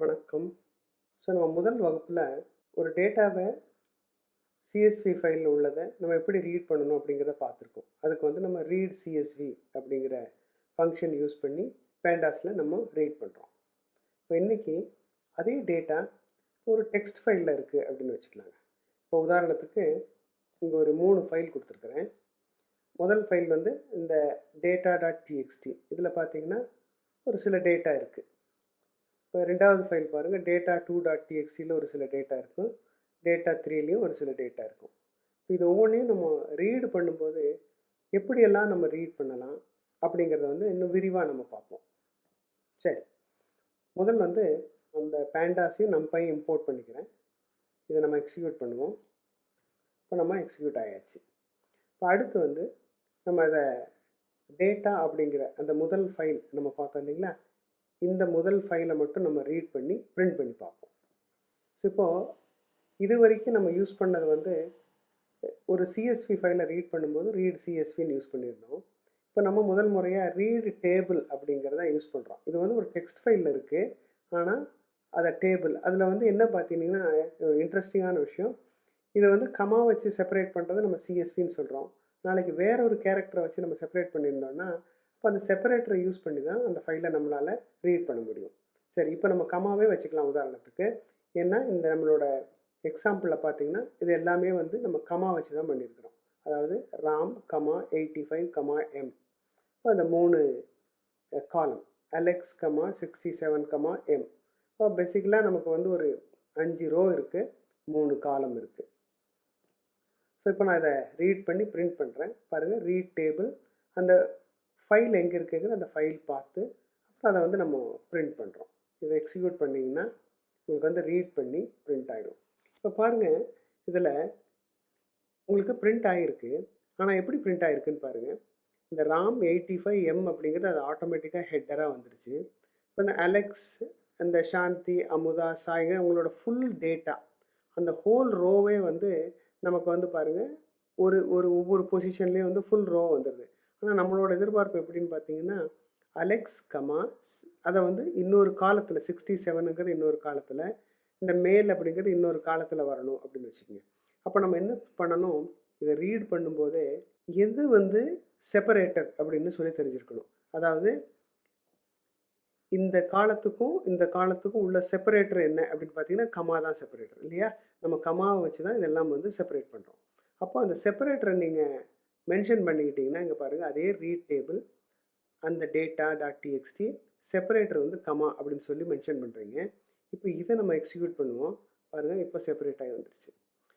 வணக்கம். நம்ம முதல் வகுப்புல ஒரு டேட்டாவ CSV ஃபைல்ல உள்ளத நம்ம எப்படி ரீட் பண்ணணும் அப்படிங்கிறத பார்த்துருக்கோம். அதுக்கு நம்ம ரீட் CSV அப்படிங்கிற ஃபங்ஷன் யூஸ் பண்ணி பேண்டாஸ்ல நம்ம ரீட் பண்றோம். இப்போ இன்னைக்கு அதே டேட்டா ஒரு டெக்ஸ்ட் ஃபைல்ல இருக்கு அப்படின்னு வச்சுக்கலாங்க. இப்போ உதாரணத்துக்கு இங்க ஒரு 3 ஃபைல் குடுத்துருக்கிறேன். முதல் ஃபைல் இந்த data.txt. இதுல பார்த்தீங்கன்னா ஒரு சில டேட்டா இருக்கு. இப்போ 2வது ஃபைல் பாருங்க data2.txtல ஒரு சில டேட்டா இருக்கும். data3லயும் ஒரு சில டேட்டா இருக்கும். இது ஒவ்வொன்றையும் நம்ம ரீட் பண்ணும்போது எப்படியெல்லாம் நம்ம ரீட் பண்ணலாம் அப்படிங்கிறத இன்னும் விரிவாக நம்ம பார்ப்போம். சரி, முதல் அந்த பேண்டாஸையும் நம்பையும் இம்போர்ட் பண்ணிக்கிறேன். இதை நம்ம எக்ஸிக்யூட் பண்ணுவோம். இப்போ நம்ம எக்ஸிக்யூட் ஆயாச்சு. இப்போ அடுத்து நம்ம அதை டேட்டா அப்படிங்கிற அந்த முதல் ஃபைல் நம்ம பார்த்தோம் இல்லைங்களா, இந்த முதல் ஃபைலை மட்டும் நம்ம ரீட் பண்ணி பிரிண்ட் பண்ணி பார்ப்போம். ஸோ இப்போது இது வரைக்கும் நம்ம யூஸ் பண்ணது ஒரு CSV ஃபைலை ரீட் பண்ணும்போது ரீட் CSVன்னு யூஸ் பண்ணியிருந்தோம். இப்போ நம்ம முதல் முறையாக ரீட் டேபிள் அப்படிங்கிறத யூஸ் பண்ணுறோம். இது ஒரு டெக்ஸ்ட் ஃபைலில் இருக்குது, ஆனால் அதை டேபிள் அதில் என்ன பார்த்தீங்கன்னா ஒரு இன்ட்ரெஸ்டிங்கான விஷயம், இதை கமா வச்சு செப்பரேட் பண்ணுறது நம்ம CSVன்னு சொல்கிறோம். நாளைக்கு வேற ஒரு கேரக்டரை வச்சு நம்ம செப்பரேட் பண்ணியிருந்தோம்னா அப்போ அந்த செப்பரேட்டரை யூஸ் பண்ணி தான் அந்த ஃபைலை நம்மளால் ரீட் பண்ண முடியும். சரி, இப்போ நம்ம கமாவே வச்சுக்கலாம் உதாரணத்துக்கு. ஏன்னா இந்த நம்மளோட எக்ஸாம்பிளில் பார்த்தீங்கன்னா இது எல்லாமே நம்ம கமா வச்சு தான் பண்ணியிருக்கிறோம். அதாவது ராம் கமா 85 கமா எம். இப்போ அந்த 3 காலம் அலெக்ஸ் கமா 67 கமா எம். இப்போ பேசிக்கலாக நமக்கு ஒரு 5 ரோ இருக்குது, 3 காலம் இருக்குது. ஸோ இப்போ நான் இதை ரீட் பண்ணி பிரிண்ட் பண்ணுறேன். பாருங்கள், ரீட் டேபிள். அந்த ஃபைல் எங்கே இருக்குங்கிற அந்த ஃபைல் பார்த்து அப்புறம் அதை நம்ம பிரிண்ட் பண்ணுறோம். இதை எக்ஸிக்யூட் பண்ணிங்கன்னா உங்களுக்கு ரீட் பண்ணி பிரிண்ட் ஆகிடும். இப்போ பாருங்கள், இதில் உங்களுக்கு பிரிண்ட் ஆகிருக்கு. ஆனால் எப்படி பிரிண்ட் ஆகிருக்குன்னு பாருங்கள். இந்த ராம் 85 எம் அப்படிங்கிறது அது ஆட்டோமேட்டிக்காக ஹெட்டராக வந்துருச்சு. இப்போ இந்த அலெக்ஸ், இந்த சாந்தி, அமுதா, சாய்ங்க உங்களோட ஃபுல் டேட்டா அந்த ஹோல் ரோவே நமக்கு பாருங்கள் ஒரு ஒரு ஒவ்வொரு பொசிஷன்லேயும் ஃபுல் ரோ வந்துடுது. ஆனால் நம்மளோட எதிர்பார்ப்பு எப்படின்னு பார்த்தீங்கன்னா அலெக்ஸ் கமா அதை இன்னொரு காலத்தில் 67ங்கிறது இன்னொரு காலத்தில், இந்த மேல் அப்படிங்கிறது இன்னொரு காலத்தில் வரணும் அப்படின்னு வச்சுக்கோங்க. அப்போ நம்ம என்ன பண்ணணும், இதை ரீட் பண்ணும்போதே எது செப்பரேட்டர் அப்படின்னு சொல்லி தெரிஞ்சிருக்கணும். அதாவது இந்த காலத்துக்கும் இந்த காலத்துக்கும் உள்ள செப்பரேட்டர் என்ன அப்படின்னு பார்த்தீங்கன்னா கமா தான் செப்பரேட்டர் இல்லையா. நம்ம கமாவை வச்சு தான் இதெல்லாம் செப்பரேட் பண்ணுறோம். அப்போ அந்த செப்பரேட்டரை நீங்கள் மென்ஷன் பண்ணிக்கிட்டிங்கன்னா இங்கே பாருங்கள், அதே ரீட் டேபிள் அந்த data.txt செப்பரேட்டர் கமா அப்படின்னு சொல்லி மென்ஷன் பண்ணுறீங்க. இப்போ இதை நம்ம எக்ஸிக்யூட் பண்ணுவோம். பாருங்கள், இப்போ செப்பரேட் ஆகி வந்துருச்சு.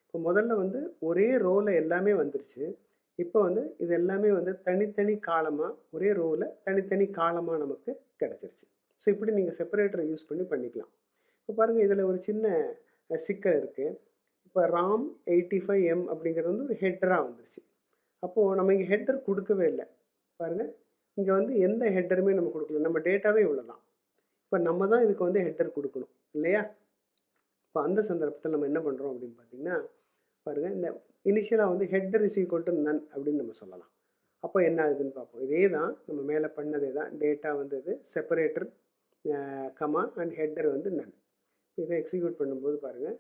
இப்போ முதல்ல ஒரே ரோவில் எல்லாமே வந்துருச்சு. இப்போ இது எல்லாமே தனித்தனி காலமாக ஒரே ரோவில் தனித்தனி காலமாக நமக்கு கிடச்சிருச்சு. ஸோ இப்படி நீங்கள் செப்பரேட்டரை யூஸ் பண்ணி பண்ணிக்கலாம். இப்போ பாருங்கள், இதில் ஒரு சின்ன சிக்கல் இருக்குது. இப்போ ராம் 85 எம் அப்படிங்கிறது ஒரு ஹெட்டராக வந்துருச்சு. அப்போது நம்ம இங்கே ஹெட்டர் கொடுக்கவே இல்லை. பாருங்கள், இங்கே எந்த ஹெட்டருமே நம்ம கொடுக்கல. நம்ம டேட்டாவே இவ்வளோ தான். இப்போ நம்ம தான் இதுக்கு ஹெட்டர் கொடுக்கணும் இல்லையா. இப்போ அந்த சந்தர்ப்பத்தில் நம்ம என்ன பண்ணுறோம் அப்படின்னு பார்த்தீங்கன்னா பாருங்கள், இந்த இனிஷியலாக header is equal to none அப்படின்னு நம்ம சொல்லலாம். அப்போ என்ன ஆகுதுன்னு பார்ப்போம். இதே தான் நம்ம மேலே பண்ணதே தான். டேட்டா இது செப்பரேட்டர் கமா அண்ட் ஹெட்டர் நன். இதை எக்ஸிக்யூட் பண்ணும்போது பாருங்கள்,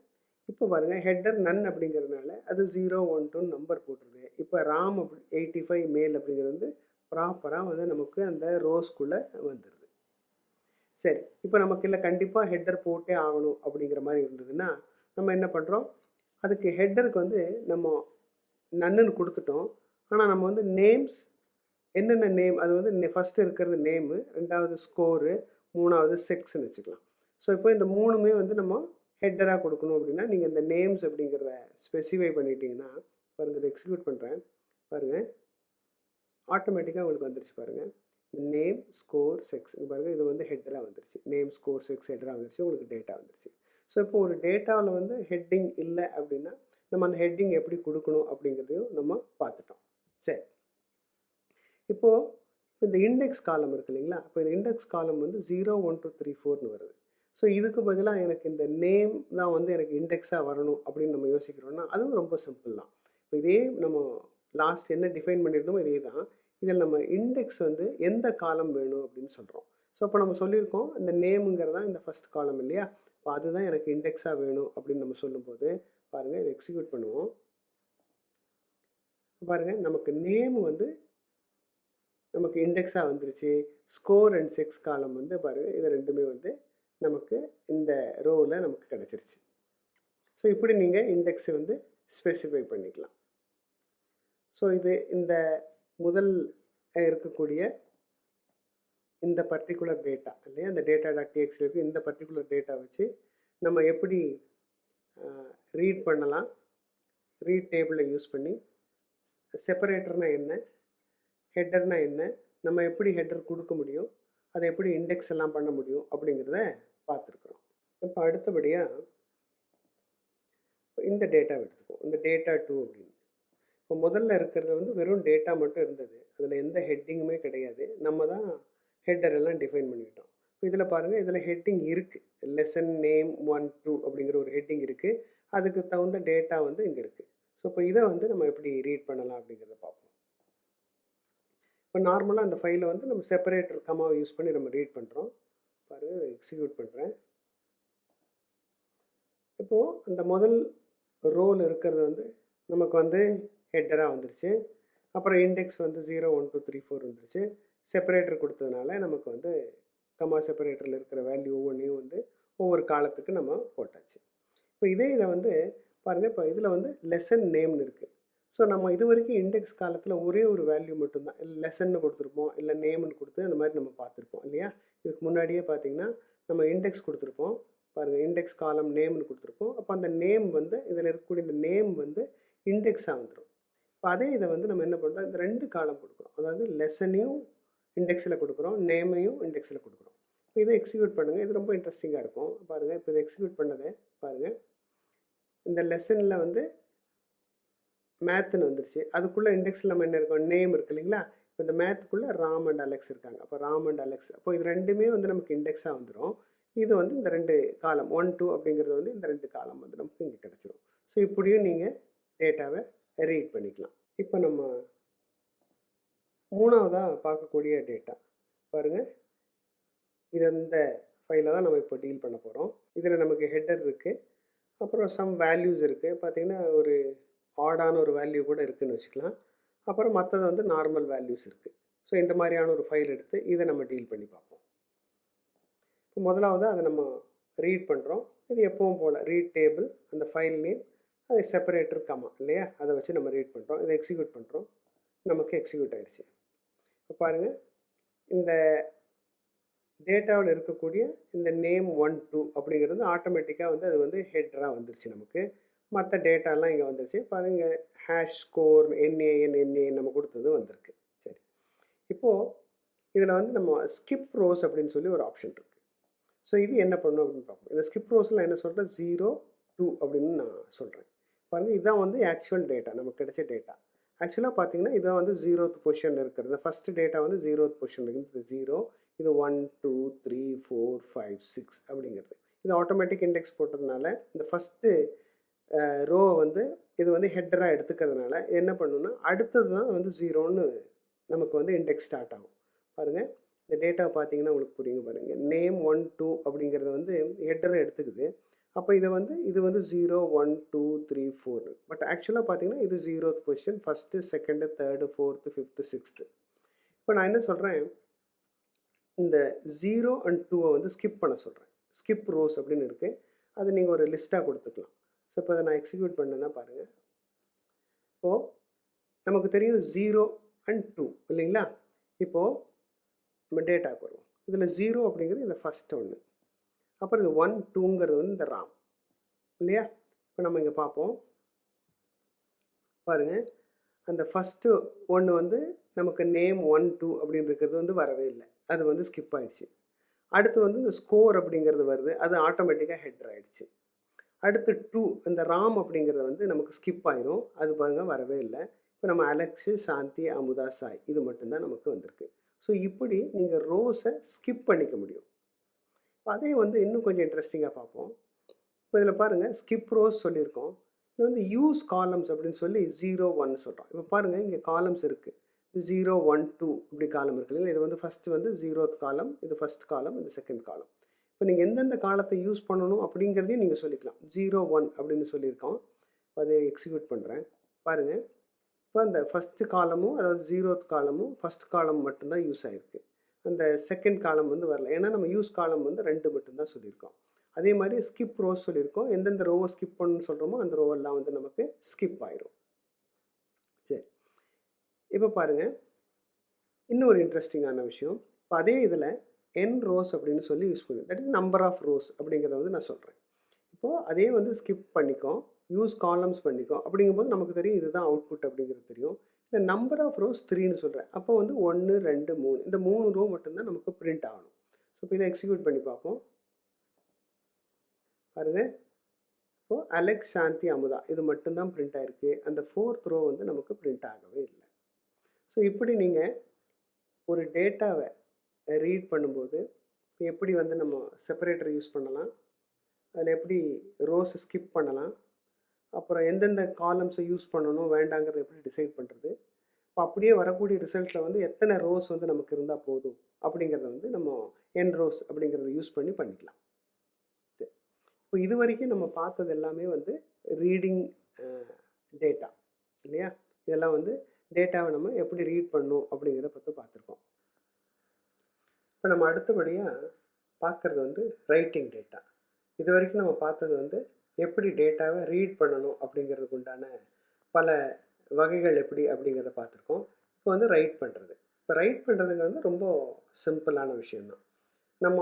இப்போ பாருங்கள் ஹெட்டர் நன் அப்படிங்கிறதுனால அது 0, 1, 2 நம்பர் போட்டுருது. இப்போ ராம் 85 மேல் அப்படிங்கிறது ப்ராப்பராக நமக்கு அந்த ரோஸ்குள்ளே வந்துடுது. சரி, இப்போ நமக்கு இல்லை கண்டிப்பாக ஹெட்டர் போட்டே ஆகணும் அப்படிங்கிற மாதிரி இருந்ததுன்னா நம்ம என்ன பண்ணுறோம், அதுக்கு ஹெட்டருக்கு நம்ம நன்னுன்னு கொடுத்துட்டோம். ஆனால் நம்ம நேம்ஸ் என்னென்ன நேம், அது ஃபஸ்ட்டு இருக்கிறது நேமு, 2வது ஸ்கோரு, 3வது செக்ஸ்ன்னு வச்சுக்கலாம். ஸோ இப்போ இந்த 3மே நம்ம ஹெட்டராக கொடுக்கணும் அப்படின்னா நீங்கள் இந்த நேம்ஸ் அப்படிங்கிறத ஸ்பெசிஃபை பண்ணிட்டீங்கன்னா பாருங்கள், இதை எக்ஸிக்யூட் பண்ணுறேன். பாருங்கள், ஆட்டோமேட்டிக்காக உங்களுக்கு வந்துருச்சு. பாருங்கள், நேம் ஸ்கோர் செக்ஸ் பாருங்கள், இது ஹெட்டராக வந்துருச்சு. நேம் ஸ்கோர் செக்ஸ் ஹெட்டராக வந்துருச்சு. உங்களுக்கு டேட்டா வந்துருச்சு. ஸோ இப்போ ஒரு டேட்டாவில் ஹெட்டிங் இல்லை அப்படின்னா நம்ம அந்த ஹெட்டிங் எப்படி கொடுக்கணும் அப்படிங்கிறதையும் நம்ம பார்த்துட்டோம். சரி, இப்போது இந்த இண்டெக்ஸ் காலம் இருக்குது இல்லைங்களா. இப்போ இந்த இண்டெக்ஸ் காலம் 0, 1, 2, 3, 4ன்னு வருது. ஸோ இதுக்கு பதிலாக எனக்கு இந்த நேம் தான் எனக்கு இண்டெக்ஸாக வரணும் அப்படின்னு நம்ம யோசிக்கிறோன்னா அதுவும் ரொம்ப சிம்பிள் தான். இப்போ இதே நம்ம லாஸ்ட் என்ன டிஃபைன் பண்ணியிருந்தோமோ இதே தான். இதில் நம்ம இண்டெக்ஸ் எந்த காலம் வேணும் அப்படின்னு சொல்கிறோம். ஸோ அப்போ நம்ம சொல்லியிருக்கோம் இந்த நேமுங்கிறது தான் இந்த ஃபஸ்ட் காலம் இல்லையா? இப்போ அதுதான் எனக்கு இண்டெக்ஸாக வேணும் அப்படின்னு நம்ம சொல்லும்போது பாருங்கள், இதை எக்ஸிக்யூட் பண்ணுவோம். பாருங்கள், நமக்கு நேம் வந்து நமக்கு இண்டெக்ஸாக வந்துருச்சு. ஸ்கோர் அண்ட் செக்ஸ் காலம் வந்து பாருங்கள், இது ரெண்டுமே வந்து நமக்கு இந்த ரோவில் நமக்கு கிடச்சிருச்சு. ஸோ இப்படி நீங்கள் இண்டெக்ஸை வந்து ஸ்பெசிஃபை பண்ணிக்கலாம். ஸோ இது இந்த முதல் இருக்கக்கூடிய இந்த பர்டிகுலர் டேட்டா இல்லையா, இந்த data.txt இருக்குது. இந்த பர்டிகுலர் டேட்டா வச்சு நம்ம எப்படி ரீட் பண்ணலாம், ரீட் டேபிளை யூஸ் பண்ணி செப்பரேட்டர்னா என்ன, ஹெட்டர்னா என்ன, நம்ம எப்படி ஹெட்டர் கொடுக்க முடியும், அதை எப்படி இண்டெக்ஸ் எல்லாம் பண்ண முடியும் அப்படிங்கிறத பார்த்துருக்குறோம். இப்போ அடுத்தபடியாக இந்த டேட்டாவை எடுத்துக்குவோம். இந்த டேட்டா 2 அப்படின்னு. இப்போ முதல்ல இருக்கிறது வந்து வெறும் டேட்டா மட்டும் இருந்தது. அதில் எந்த ஹெட்டிங்குமே கிடையாது. நம்ம தான் ஹெட்டர் எல்லாம் டிஃபைன் பண்ணிக்கிட்டோம். இப்போ இதில் பாருங்கள், இதில் ஹெட்டிங் இருக்குது. லெசன் நேம் 1 2 அப்படிங்கிற ஒரு ஹெட்டிங் இருக்குது. அதுக்கு தகுந்த டேட்டா வந்து இங்கே இருக்குது. ஸோ இப்போ இதை வந்து நம்ம எப்படி ரீட் பண்ணலாம் அப்படிங்கிறத பார்ப்போம். இப்போ நார்மலாக அந்த ஃபைலை வந்து நம்ம செப்பரேட்டர் கமாவை யூஸ் பண்ணி நம்ம ரீட் பண்ணுறோம். பாருங்கள், எக்ஸிக்யூட் பண்ணுறேன். இப்போது அந்த முதல் ரோல் இருக்கிறது வந்து நமக்கு வந்து ஹெட்டராக வந்துருச்சு. அப்புறம் இண்டெக்ஸ் வந்து 0 1 2 3 4 வந்துருச்சு. செப்பரேட்டர் கொடுத்ததுனால நமக்கு வந்து கமா செப்பரேட்டரில் இருக்கிற வேல்யூ ஒவ்வொன்றையும் வந்து ஒவ்வொரு காலத்துக்கு நம்ம போட்டாச்சு. இப்போ இதை வந்து பாருங்கள், இப்போ இதில் வந்து லெசன் நேம்னு இருக்குது. ஸோ நம்ம இது வரைக்கும் இண்டெக்ஸ் காலத்தில் ஒரே ஒரு வேல்யூ மட்டும்தான், இல்லை லெசன்னு கொடுத்துருப்போம், இல்லை நேம்னு கொடுத்து அந்த மாதிரி நம்ம பார்த்துருப்போம் இல்லையா? இதுக்கு முன்னாடியே பார்த்தீங்கன்னா நம்ம இண்டெக்ஸ் கொடுத்துருப்போம். பாருங்கள், இண்டெக்ஸ் காலம் நேம்னு கொடுத்துருப்போம். அப்போ அந்த நேம் வந்து இதில் இருக்கக்கூடிய இந்த நேம் வந்து இண்டெக்ஸாக வந்துடும். இப்போ அதே இதை வந்து நம்ம என்ன பண்ணுறோம், இந்த 2 காலம் கொடுக்குறோம். அதாவது லெசனையும் இண்டெக்ஸில் கொடுக்குறோம், நேமையும் இண்டெக்ஸில் கொடுக்குறோம். இப்போ இதை எக்ஸிக்யூட் பண்ணுங்கள். இது ரொம்ப இன்ட்ரெஸ்டிங்காக இருக்கும். பாருங்கள், இப்போ இதை எக்ஸிக்யூட் பண்ணதை பாருங்கள். இந்த லெசனில் வந்து மேத்துன்னு வந்துருச்சு. அதுக்குள்ளே இண்டெக்ஸில் நம்ம என்ன இருக்கோம், நேம் இருக்குது இல்லைங்களா? இப்போ இந்த மேத்துக்குள்ளே ராம் அண்ட் அலெக்ஸ் இருக்காங்க. அப்போ ராம் அண்ட் அலெக்ஸ், அப்போ இது ரெண்டுமே வந்து நமக்கு இண்டெக்ஸாக வந்துடும். இது வந்து இந்த 2 காலம் 1 2 அப்படிங்கிறது வந்து இந்த 2 காலம் வந்து நமக்கு இங்கே கிடச்சிரும். ஸோ இப்படியும் நீங்கள் டேட்டாவை ரீட் பண்ணிக்கலாம். இப்போ நம்ம மூணாவதாக பார்க்கக்கூடிய டேட்டா பாருங்கள், இது இந்த ஃபைலில் தான் நம்ம இப்போ டீல் பண்ண போகிறோம். இதில் நமக்கு ஹெட்டர் இருக்குது, அப்புறம் சம் வேல்யூஸ் இருக்குது. பார்த்திங்கன்னா ஒரு ஆடான ஒரு வேல்யூ கூட இருக்குதுன்னு வச்சுக்கலாம். அப்புறம் மற்றது வந்து நார்மல் வேல்யூஸ் இருக்குது. ஸோ இந்த மாதிரியான ஒரு ஃபைல் எடுத்து இதை நம்ம டீல் பண்ணி பார்ப்போம். இப்போ முதலாவது அதை நம்ம ரீட் பண்ணுறோம். இது எப்பவும் போல் ரீட் டேபிள், அந்த ஃபைல் நேம், அதை செப்பரேட்டர் கமா இல்லையா, அதை வச்சு நம்ம ரீட் பண்ணுறோம். இதை எக்ஸிக்யூட் பண்ணுறோம். நமக்கு எக்ஸிக்யூட் ஆயிடுச்சு. இப்போ பாருங்கள், இந்த டேட்டாவில் இருக்கக்கூடிய இந்த நேம் 1 2 அப்படிங்கிறது ஆட்டோமேட்டிக்காக வந்து அது வந்து ஹெட்டராக வந்துருச்சு. நமக்கு மற்ற டேட்டாலாம் இங்கே வந்துருச்சு. பாருங்கள், ஹேஷ் ஸ்கோர் NAN நம்ம கொடுத்தது வந்திருக்கு. சரி, இப்போது இதில் வந்து நம்ம ஸ்கிப் ரோஸ் அப்படின்னு சொல்லி ஒரு ஆப்ஷன் இருக்குது. ஸோ இது என்ன பண்ணும் அப்படின்னு பார்ப்போம். இந்த ஸ்கிப் ரோஸில் என்ன சொல்கிறேன், 0 2 அப்படின்னு நான் சொல்கிறேன். பாருங்கள், இதுதான் வந்து ஆக்சுவல் டேட்டா, நமக்கு கிடைச்ச டேட்டா. ஆக்சுவலாக பார்த்தீங்கன்னா இதான் வந்து 0th பொசிஷனில் இருக்கிறது. ஃபஸ்ட்டு டேட்டா வந்து 0th பொசிஷனில் இருக்குது. 0, இது 1 2 3 4 5 6 அப்படிங்கிறது. இது ஆட்டோமேட்டிக் இண்டெக்ஸ் போட்டதுனால இந்த ஃபஸ்ட்டு ரோவை வந்து இது வந்து ஹெட்டராக எடுத்துக்கிறதுனால என்ன பண்ணுன்னா அடுத்தது தான் வந்து 0ன்னு நமக்கு வந்து இண்டெக்ஸ் ஸ்டார்ட் ஆகும். பாருங்கள், இந்த டேட்டாவை பார்த்தீங்கன்னா உங்களுக்கு புரியுங்க. பாருங்கள், நேம் 1 2 அப்படிங்கிறத வந்து ஹெட்டரை எடுத்துக்குது. அப்போ இது வந்து 0 1 2 3 4. பட் ஆக்சுவலாக பார்த்தீங்கன்னா இது 0th position, first second third fourth fifth sixth. இப்போ நான் என்ன சொல்கிறேன், இந்த 0 and 2 வந்து ஸ்கிப் பண்ண சொல்கிறேன். ஸ்கிப் ரோஸ் அப்படின்னு இருக்குது. அது நீங்கள் ஒரு லிஸ்ட்டாக கொடுத்துக்கலாம். ஸோ இப்போ அதை நான் எக்ஸிக்யூட் பண்ணேன்னா பாருங்கள், இப்போது நமக்கு தெரியும் 0 and 2 இல்லைங்களா? இப்போது நம்ம டேட்டாவுக்கு வருவோம். இதில் 0 அப்படிங்கிறது இந்த ஃபஸ்ட் ஒன்று, அப்புறம் இது 1 2ங்கிறது வந்து இந்த ராம் இல்லையா? இப்போ நம்ம இங்கே பார்ப்போம். பாருங்கள், அந்த ஃபஸ்ட்டு ஒன்று வந்து நமக்கு நேம் 1 2 அப்படின்னு இருக்கிறது வந்து வரவே இல்லை. அது வந்து ஸ்கிப் ஆகிடுச்சு. அடுத்து வந்து இந்த ஸ்கோர் அப்படிங்கிறது வருது, அது ஆட்டோமேட்டிக்காக ஹெட்டர் ஆகிடுச்சு. அடுத்து 2 இந்த ராம் அப்படிங்கிறது வந்து நமக்கு ஸ்கிப் ஆயிரும், அது பாருங்கள் வரவே இல்லை. இப்போ நம்ம அலெக்ஸு, சாந்தி, அமுதா, சாய் இது மட்டும்தான் நமக்கு வந்திருக்கு. ஸோ இப்படி நீங்கள் ரோஸை ஸ்கிப் பண்ணிக்க முடியும். அதே வந்து இன்னும் கொஞ்சம் இன்ட்ரெஸ்டிங்காக பார்ப்போம். இப்போ இதில் பாருங்கள், ஸ்கிப் ரோஸ் சொல்லியிருக்கோம். இது வந்து யூஸ் காலம்ஸ் அப்படின்னு சொல்லி 0 1 சொல்கிறோம். இப்போ பாருங்கள், இங்கே காலம்ஸ் இருக்குது. 0 1 2 இப்படி காலம் இருக்கு இல்லைங்களா? இது வந்து ஃபஸ்ட்டு வந்து 0th காலம், இது ஃபஸ்ட் காலம், இது செகண்ட் காலம். இப்போ நீங்கள் எந்தெந்த காலத்தை யூஸ் பண்ணணும் அப்படிங்கிறதையும் நீங்கள் சொல்லிக்கலாம். 0 1 அப்படின்னு சொல்லியிருக்கோம். அதை எக்ஸிக்யூட் பண்ணுறேன். பாருங்கள், இப்போ அந்த ஃபஸ்ட்டு காலமும் அதாவது 0th காலமும் ஃபஸ்ட் காலம் மட்டும்தான் யூஸ் ஆகிருக்கு. அந்த செகண்ட் காலம் வந்து வரல. ஏன்னா நம்ம யூஸ் காலம் வந்து 2 மட்டும்தான் சொல்லியிருக்கோம். அதே மாதிரி ஸ்கிப் ரோஸ் சொல்லியிருக்கோம். எந்தெந்த ரோவை ஸ்கிப் பண்ணணும்னு சொல்கிறோமோ அந்த ரோவெல்லாம் வந்து நமக்கு ஸ்கிப் ஆயிரும். சரி, இப்போ பாருங்கள், இன்னும் ஒரு இன்ட்ரெஸ்டிங்கான விஷயம். இப்போ அதே இதில் n ரோஸ் அப்படின்னு சொல்லி யூஸ் பண்ணுது. That is number of rows அப்படிங்கிறத வந்து நான் சொல்கிறேன். இப்போது அதே வந்து ஸ்கிப் பண்ணிக்கோ, யூஸ் காலம்ஸ் பண்ணிக்கோ. அப்படிங்கும்போது நமக்கு தெரியும் இதுதான் அவுட்புட் அப்படிங்கிறது தெரியும். இந்த நம்பர் ஆஃப் ரோஸ் 3ன்னு சொல்கிறேன். அப்போ வந்து 1 2 3 இந்த 3 ரோ மட்டும்தான் நமக்கு பிரிண்ட் ஆகணும். ஸோ இப்போ இதை எக்ஸிக்யூட் பண்ணி பார்ப்போம். பாருங்கள், இப்போது அலெக்ஸ், சாந்தி, அமுதா இது மட்டும்தான் பிரிண்ட் ஆகிருக்கு. அந்த 4th ரோ வந்து நமக்கு பிரிண்ட் ஆகவே இல்லை. ஸோ இப்படி நீங்கள் ஒரு டேட்டாவை ரீட் பண்ணும்போது எப்படி வந்து நம்ம செப்பரேட்டர் யூஸ் பண்ணலாம், அதில் எப்படி ரோஸை ஸ்கிப் பண்ணலாம், அப்புறம் எந்தெந்த காலம்ஸை யூஸ் பண்ணணும் வேண்டாங்கிறத எப்படி டிசைட் பண்ணுறது, இப்போ அப்படியே வரக்கூடிய ரிசல்ட்டில் வந்து எத்தனை ரோஸ் வந்து நமக்கு இருந்தால் போதும் அப்படிங்கிறத வந்து நம்ம என் ரோஸ் அப்படிங்கிறத யூஸ் பண்ணி பண்ணிக்கலாம். சரி, இப்போ இது வரைக்கும் நம்ம பார்த்தது எல்லாமே வந்து ரீடிங் டேட்டா இல்லையா? இதெல்லாம் வந்து டேட்டாவை நம்ம எப்படி ரீட் பண்ணணும் அப்படிங்கிறத பற்றி பார்த்துருக்கோம். இப்போ நம்ம அடுத்தபடியாக பார்க்குறது வந்து ரைட்டிங் டேட்டா. இது வரைக்கும் நம்ம பார்த்தது வந்து எப்படி டேட்டாவை ரீட் பண்ணணும் அப்படிங்கிறதுக்கு உண்டான பல வகைகள் எப்படி அப்படிங்கிறத பார்த்துருக்கோம். இப்போ வந்து ரைட் பண்ணுறது. இப்போ ரைட் பண்ணுறதுங்க வந்து ரொம்ப சிம்பிளான விஷயம்தான். நம்ம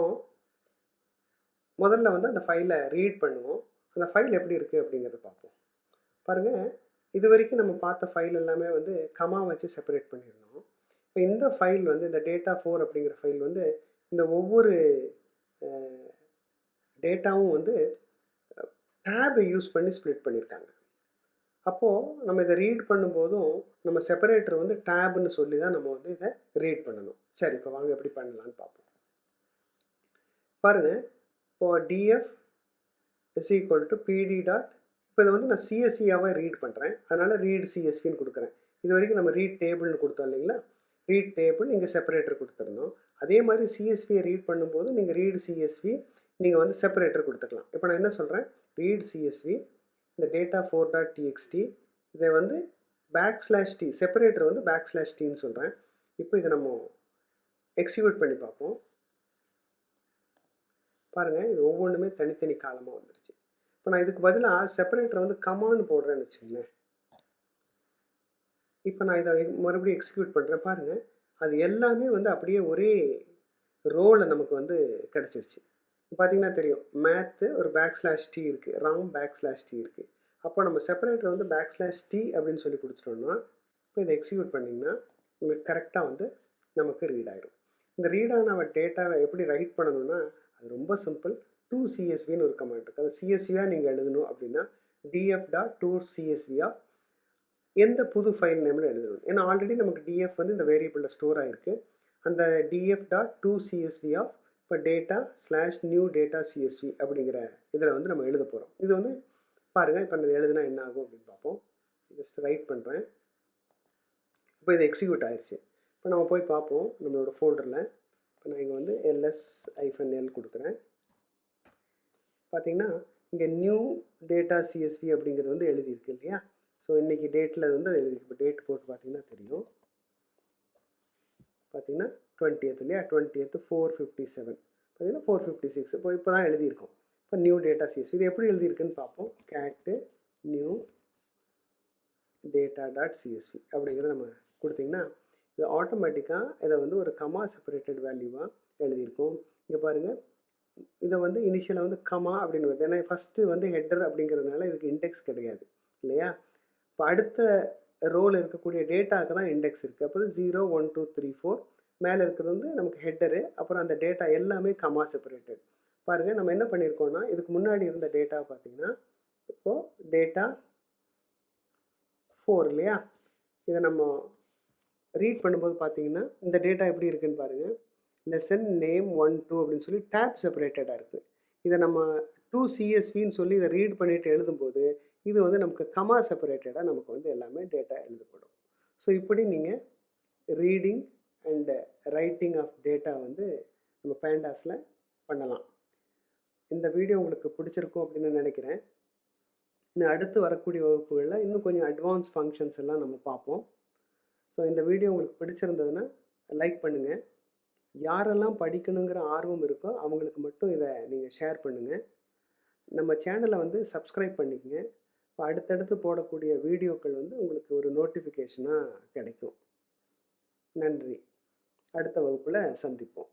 முதல்ல வந்து அந்த ஃபைலை ரீட் பண்ணுவோம். அந்த ஃபைல் எப்படி இருக்குது அப்படிங்கிறத பார்ப்போம். பாருங்கள், இது வரைக்கும் நம்ம பார்த்த ஃபைல் எல்லாமே வந்து கமா வச்சு செப்பரேட் பண்ணியிருந்தோம். இப்போ இந்த ஃபைல் வந்து இந்த டேட்டா 4 அப்படிங்கிற ஃபைல் வந்து இந்த ஒவ்வொரு டேட்டாவும் வந்து டேபை யூஸ் பண்ணி ஸ்ப்ளிட் பண்ணியிருக்காங்க. அப்போது நம்ம இதை ரீட் பண்ணும்போதும் நம்ம செப்பரேட்டர் வந்து டேப்னு சொல்லி தான் நம்ம வந்து இதை ரீட் பண்ணணும். சரி, இப்போ வாங்க எப்படி பண்ணலான்னு பார்ப்போம். பாருங்கள், இப்போது டிஎஃப் இஸ் ஈக்குவல் டு பிடி டாட், இப்போ இதை வந்து நான் சிஎஸ்சியாகவே ரீட் பண்ணுறேன். அதனால் ரீட் சிஎஸ்வின்னு கொடுக்குறேன். இது வரைக்கும் நம்ம ரீட் டேபிள்னு கொடுத்தோம் இல்லைங்களா? ரீட் டேபிள் இங்கே செப்பரேட்டர் கொடுத்துருந்தோம். அதே மாதிரி சிஎஸ்வியை ரீட் பண்ணும்போது நீங்கள் ரீட் சிஎஸ்வி நீங்கள் வந்து செப்பரேட்டர் கொடுத்துக்கலாம். இப்போ நான் என்ன சொல்கிறேன், ரீட் சிஎஸ்வி இந்த டேட்டா 4.txt இதை வந்து /t செப்பரேட்டர் வந்து /tன்னு சொல்கிறேன். இப்போ இதை நம்ம எக்ஸிக்யூட் பண்ணி பார்ப்போம். பாருங்கள், இது ஒவ்வொன்றுமே தனித்தனி காலமாக வந்துருச்சு. இப்போ நான் இதுக்கு பதிலாக செப்பரேட்டர் வந்து கமான்னு போடுறேன்னு வச்சுக்கோங்களேன். இப்போ நான் இதை மறுபடியும் எக்ஸிக்யூட் பண்ணுறேன். பாருங்கள், அது எல்லாமே வந்து அப்படியே ஒரே ரோவில் நமக்கு வந்து கிடச்சிருச்சு. பார்த்தீங்கன்னா தெரியும், மேத்து ஒரு /t இருக்குது, ராம் /t இருக்குது. அப்போ நம்ம செப்பரேட்டர் வந்து /t அப்படின்னு சொல்லி கொடுத்துட்டோம்னா, இப்போ இதை எக்ஸிக்யூட் பண்ணிங்கன்னா உங்களுக்கு கரெக்டாக வந்து நமக்கு ரீட் ஆயிரும். இந்த ரீடான டேட்டாவை எப்படி ரைட் பண்ணணும்னா அது ரொம்ப சிம்பிள். 2CSVன்னு ஒரு கமாண்ட் இருக்குது. அது சிஎஸ்வியாக நீங்கள் எழுதணும் அப்படின்னா df.2CSVயாக எந்த புது ஃபைல் நேம்னு எழுதணும். ஏன்னா ஆல்ரெடி நமக்கு df வந்து இந்த வேரியபிளில் ஸ்டோர் ஆகிருக்கு. அந்த df.2CSV ஆஃப் இப்போ data/new data CSV அப்படிங்கிற இதில் வந்து நம்ம எழுத போகிறோம். இது வந்து பாருங்கள், இப்போ இது எழுதுனா என்ன ஆகும் அப்படின்னு பார்ப்போம். ஜஸ்ட் ரைட் பண்ணுறேன். இப்போ இது எக்ஸிக்யூட் ஆயிடுச்சு. இப்போ நம்ம போய் பார்ப்போம் நம்மளோட ஃபோல்டரில். இப்போ நான் இங்கே வந்து ls-l கொடுக்குறேன். பார்த்தீங்கன்னா இங்கே நியூ டேட்டா CSV அப்படிங்கிறது வந்து எழுதியிருக்கு இல்லையா? ஸோ இன்றைக்கி டேட்டில் வந்து அது எழுதியிருக்கு. இப்போ டேட் போட்டு பார்த்தீங்கன்னா தெரியும். பார்த்தீங்கன்னா 20th இல்லையா? 20th 457 பார்த்தீங்கன்னா 456 இப்போ தான் எழுதியிருக்கோம். இப்போ நியூ டேட்டா CSV இது எப்படி எழுதியிருக்குன்னு பார்ப்போம். cat new data.csv அப்படிங்கிறத நம்ம கொடுத்திங்கன்னா இது ஆட்டோமேட்டிக்காக இதை வந்து ஒரு கமா செப்பரேட்டட் வேல்யூவாக எழுதியிருக்கும். இங்கே பாருங்கள், இதை வந்து இனிஷியலாக வந்து கமா அப்படின்னு வருது. ஏன்னா ஃபஸ்ட்டு வந்து ஹெட்டர் அப்படிங்கிறதுனால இதுக்கு இண்டெக்ஸ் கிடையாது இல்லையா? இப்போ அடுத்த ரோல் இருக்கக்கூடிய டேட்டாவுக்கு தான் இண்டெக்ஸ் இருக்குது. அப்போ 0 1 2 3 4 மேலே இருக்கிறது வந்து நமக்கு ஹெட்டரு. அப்புறம் அந்த டேட்டா எல்லாமே கமா செப்பரேட்டட். பாருங்கள், நம்ம என்ன பண்ணியிருக்கோம்னா இதுக்கு முன்னாடி இருந்த டேட்டா பார்த்திங்கன்னா இப்போது டேட்டா 4 இல்லையா? இதை நம்ம ரீட் பண்ணும்போது பார்த்தீங்கன்னா இந்த டேட்டா எப்படி இருக்குன்னு பாருங்கள். லெசன் நேம் 1 2 அப்படின்னு சொல்லி டேப் செப்பரேட்டடாக இருக்குது. இதை நம்ம 2CSVன்னு சொல்லி இதை ரீட் பண்ணிவிட்டு எழுதும்போது இது வந்து நமக்கு கமா செப்பரேட்டடாக நமக்கு வந்து எல்லாமே டேட்டா எழுதப்படும். ஸோ இப்படி நீங்கள் reading and writing of data வந்து நம்ம பேண்டாஸில் பண்ணலாம். இந்த வீடியோ உங்களுக்கு பிடிச்சிருக்கும் அப்படின்னு நினைக்கிறேன். இன்னும் அடுத்து வரக்கூடிய வகுப்புகளில் இன்னும் கொஞ்சம் அட்வான்ஸ் ஃபங்க்ஷன்ஸ் எல்லாம் நம்ம பார்ப்போம். ஸோ இந்த வீடியோ உங்களுக்கு பிடிச்சிருந்ததுன்னா லைக் பண்ணுங்கள். யாரெல்லாம் படிக்கணுங்கிற ஆர்வம் இருக்கோ அவங்களுக்கு மட்டும் இதை நீங்கள் ஷேர் பண்ணுங்கள். நம்ம சேனலை வந்து சப்ஸ்கிரைப் பண்ணிக்கங்க. இப்போ அடுத்தடுத்து போடக்கூடிய வீடியோக்கள் வந்து உங்களுக்கு ஒரு நோட்டிஃபிகேஷனாக கிடைக்கும். நன்றி. அடுத்த வகுப்பில் சந்திப்போம்.